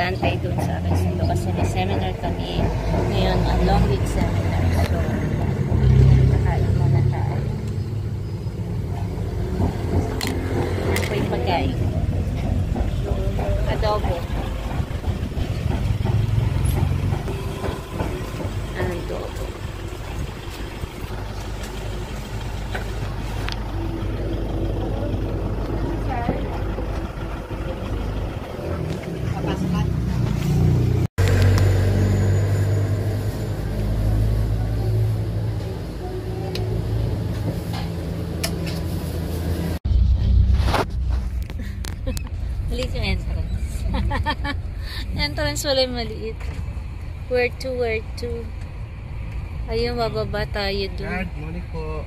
nag-aantay doon sa akin sundo kasi may seminar kami ngayon, ang long week seminar. So, nakain muna tayo. Yan po yung pagkain. Adobo. Adobo. Maliit yung entrance. Entrance wala yung maliit. Where to? Ayun, bababa tayo doon. Morning po.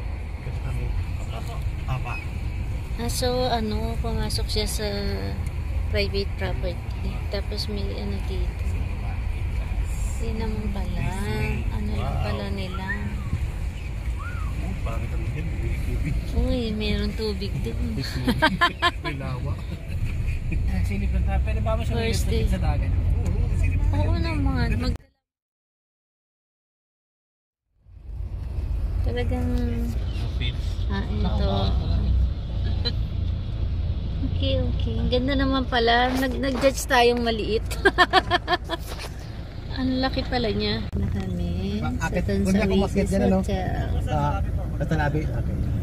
Apa. So, pumasok siya sa private property. Tapos may dito. Yun naman pala. Lang pala nila. Bakit ang tubig? Uy, meron tubig doon. May lawa. Silip lang tayo. Pwede ba mo siya First sa dagat? Oo naman. Talagang ito. Okay. Ang ganda naman pala. Nag-judge tayong maliit. Ang laki pala niya. Na kami sa Tansawisis Hotel. Sa Tanabi. Okay.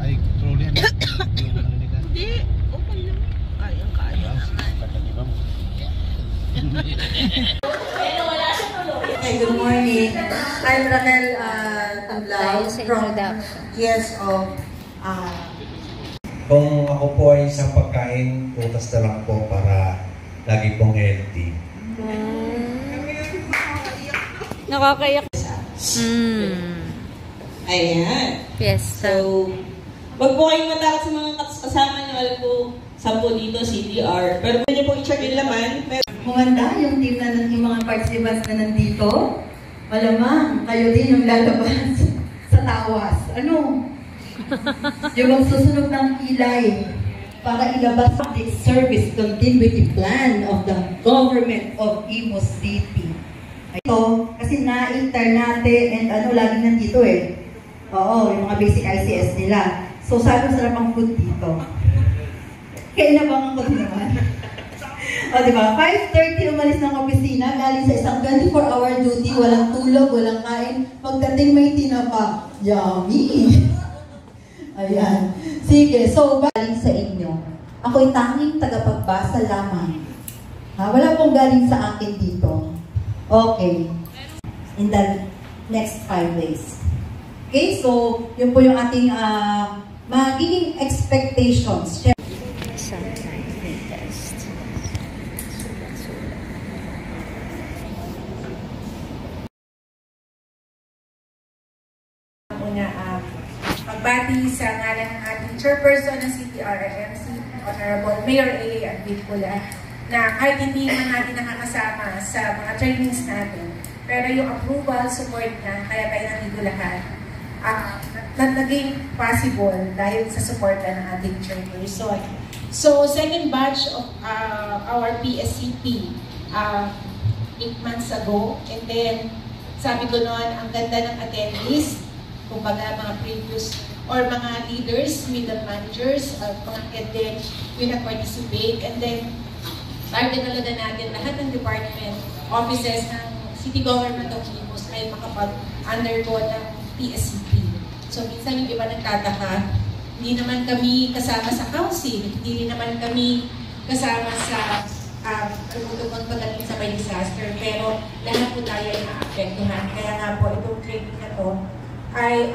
Ay, trolley ano? Hindi. Okay lang. Kaya. Hi, good morning. I'm Raquel Tablao from GSO. Kung ako po ay isang pagkain, putas na lang po para lagi pong healthy. Nakakayak. Ayan. Fiesta. So, wag po kayong matakot sa mga kasama nyo. Alam po, 10 dito, CDR. Pero pwede po i-check yung laman. Humanda yung team na yung mga participants na nandito. Malamang, kayo din yung lalabas sa tawas. Ano? Yung magsusunog ng kilay para ilabas ang service continuity plan of the government of Imo City. Ito, kasi na-inter natin and laging nandito eh. Oo, yung mga basic ICS nila. So, sabi sarap ang food dito. Kailangan ko naman. O, diba? 5:30 umalis ng opisina, galing sa isang 24-hour duty, walang tulog, walang kain. Pagdating may tinapa. Yummy! Ayan. Sige, so, galing sa inyo. Ako'y tanging tagapagbasa lamang. Wala pong galing sa akin dito. Okay. In the next 5 days. Okay, so, yun po yung ating magiging expectations. Sunshine test. Una, pagbati sa ngalan ng ating chairperson ng CTRMC, Honorable Mayor A. Advicula, na kahit hindi man natin nakakasama sa mga trainings natin, pero yung approval, support na, kaya tayo nandito lahat, naging possible dahil sa support ng ating chairperson. So, second batch of our PSCP, 8 months ago, and then, sabi ko noon, ang ganda ng attendees, kumbaga mga previous or mga leaders, middle managers, mga head din, will participate, and then, target talaga natin lahat ng department, offices ng City Government of Imus ay makapag-undergo ng PSCP. So, minsan yung iba nagtataka, hindi naman kami kasama sa council, hindi naman kami kasama sa pagaling sa may disaster, pero lahat po tayo ay maapektuhan. Kaya nga po, itong training na to ay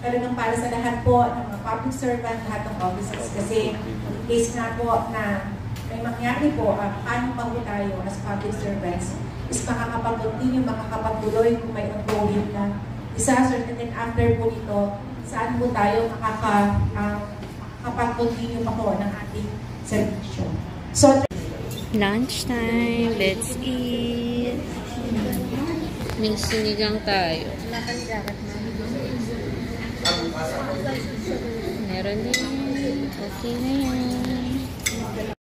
talagang para sa lahat po ng mga public servant, lahat ng officers. Kasi, in case nga po na may mangyari po, paano pa po tayo as public servants is makakapag-continue, makakapagtuloy kung may ongoing na disaster, and then after po nito, saan po tayo makakapag-continue pa po ng ating servisyo. So, lunchtime, let's eat. May sinigang tayo. Meron din. Okay na yan.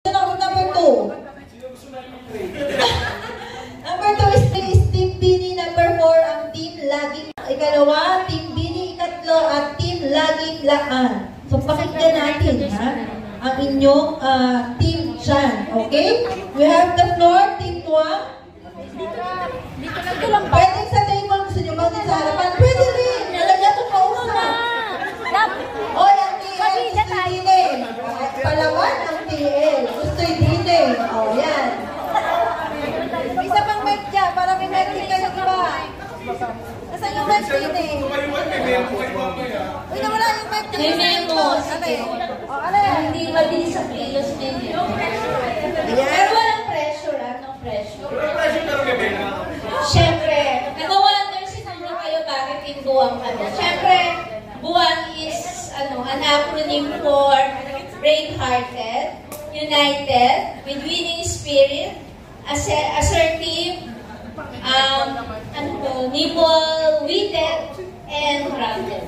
Number 2. Number 2 is Team Bini. Number 4 ang Team Laging. Ikalawa, Team Bini. Ikatlo, at Team Laging Laan. So, pakinggan natin, ha? Ang inyong team dyan. Okay? We have the floor, Team Tuang. Pwede sa table, gusto nyo maging sa harapan. Pwede rin. Nalagyan ito pa usap. O, ang TL, gusto yung dine. Palawan ang TL. Gusto yung dine. O, yan. Isa pang mic dyan, para may mic din kayo iba. Nasaan yung mic din? Uy, nawala yung mic din. May memo. O, ano yan? Hindi mabilis sa kilos ninyo. Pero walang pressure, no pressure. Siyempre, nag-wonder siguro kayo bakit yung buwang kami. Siyempre, buwang is an acronym for brave-hearted, united, with winning spirit, assertive, nimble-witted, and grounded.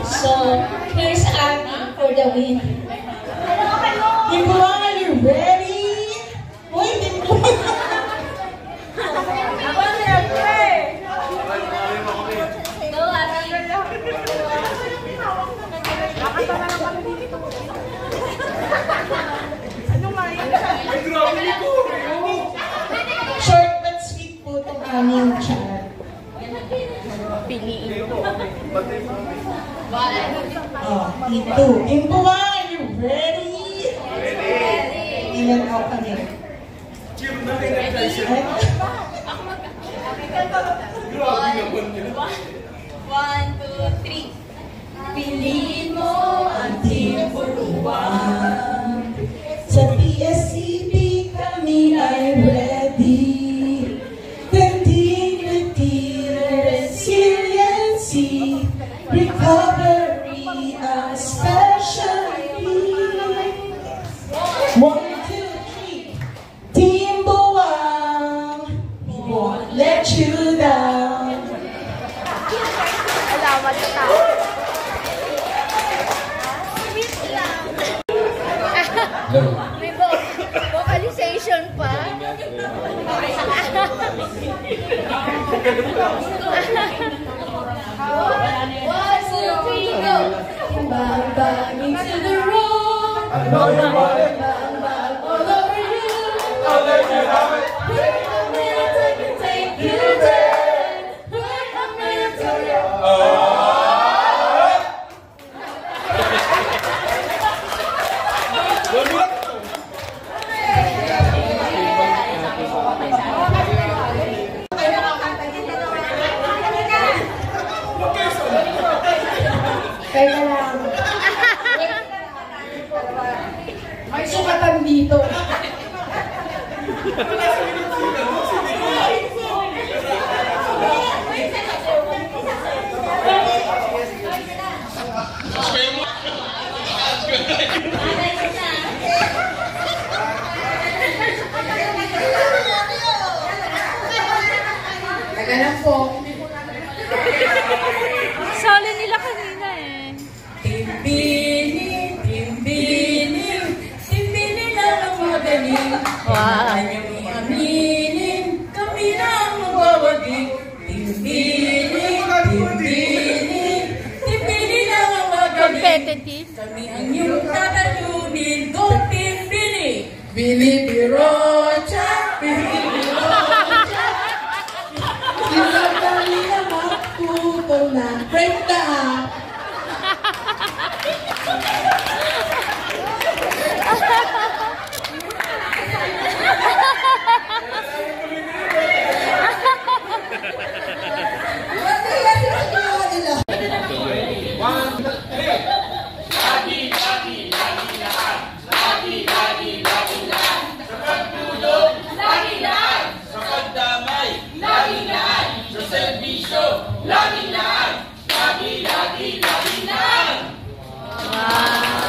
So, here's Abby for the win. People, are you ready? Wait, Go, Abby. short but sweet po itong aming chat. Piliin ko. Oh, ito. People, are you ready? Ilan ako kami? One, two, three. Piliin mo ang Team Buruan. Sa PSCB kami ay ready. Continuity, resiliency, recovery, and specialty. 1, 2, 3. Team Buwang, we won't let you down. May vocalization pa. One, two, three, go! Bang, bang, into the room. Bang, bang, all over you. I'll let you have it. Wait a minute, I can take you there. Wait a minute, till you're Kaya lang. May sukatan dito. Taga lang po. Sali nila kanina eh. Timbini, timbini, timbini lang ang magaling. Wow. Kanyang aminin, kami na ang magwawaging. Timbini, timbini, timbini lang ang magaling. Competitive. Kami ang iyong tatalunin, go timbini. Bili Birocha, Bili Birocha. Isang dali na magputol na break the up. Wow.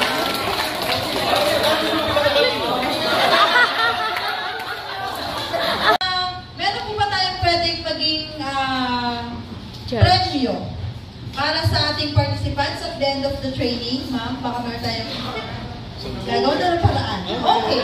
Para sa ating participants at the end of the training, ma'am, baka meron tayong gagawin na ng paraan. Okay.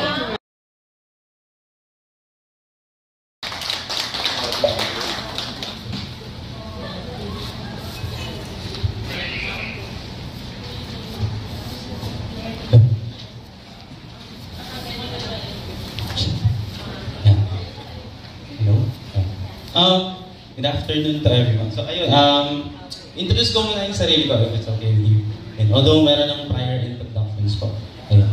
Good afternoon to everyone. So ayun, introduce ko muna yung sarili ko if it's okay with you. And although meron ng prior introductions po. Ayun.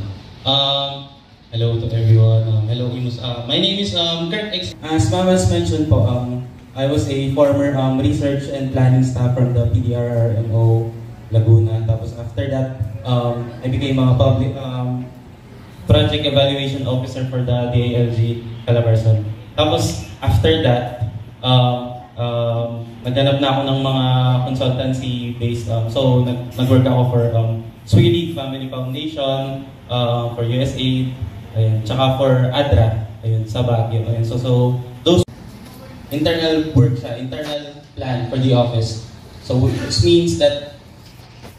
Hello to everyone. Hello Imus. My name is Kurt X. As Ma'am has mentioned po, I was a former research and planning staff from the PDRRMO Laguna. Tapos after that, I became a public project evaluation officer for the DALG Calabarzon. Tapos after that, naghanap na ako ng mga consultancy-based, so nag-work ako for Swedish Family Foundation, for USAID, ayun, tsaka for ADRA, ayun, sa Baguio. Ayun. So those internal work siya, internal plan for the office. So which means that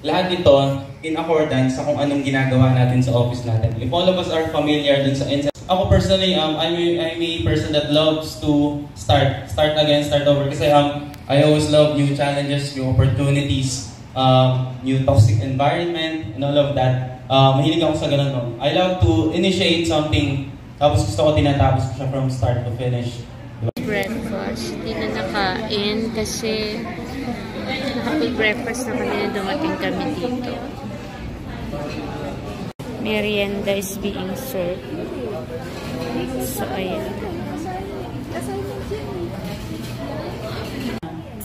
lahat ito in accordance sa kung anong ginagawa natin sa office natin. If all of us are familiar dun sa ako personally, I'm a person that loves to start again, start over. Kasi I always love new challenges, new opportunities, new toxic environment, and all of that. Mahilig ako sa ganun. No? I love to initiate something, tapos gusto ko tinatapos ko siya from start to finish. Breakfast, hindi na nakain kasi nakapag-breakfast na kami na dumating kami dito. Merienda is being served. So, ayan.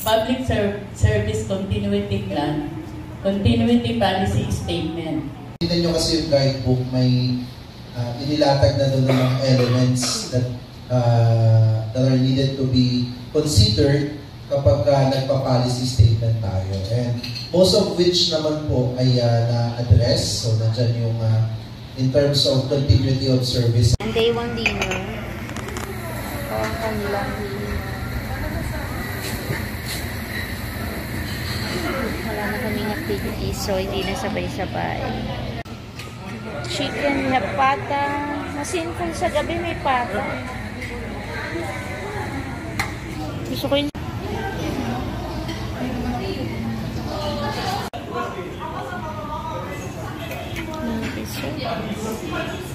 Public Service Continuity Plan, Continuity Policy Statement. Tignan nyo kasi yung guidebook, may inilatag na doon ng mga elements that are needed to be considered kapag nagpa-policy statement tayo. And most of which naman po ay na-address. So, nandyan yung in terms of continuity of service. And day 1 dinner. Ang kanilang dinner. Wala na kaming activities, so hindi na sabay-sabay. Chicken, we have pata. Masin kung sa gabi may pata. Gusto ko yung dessert.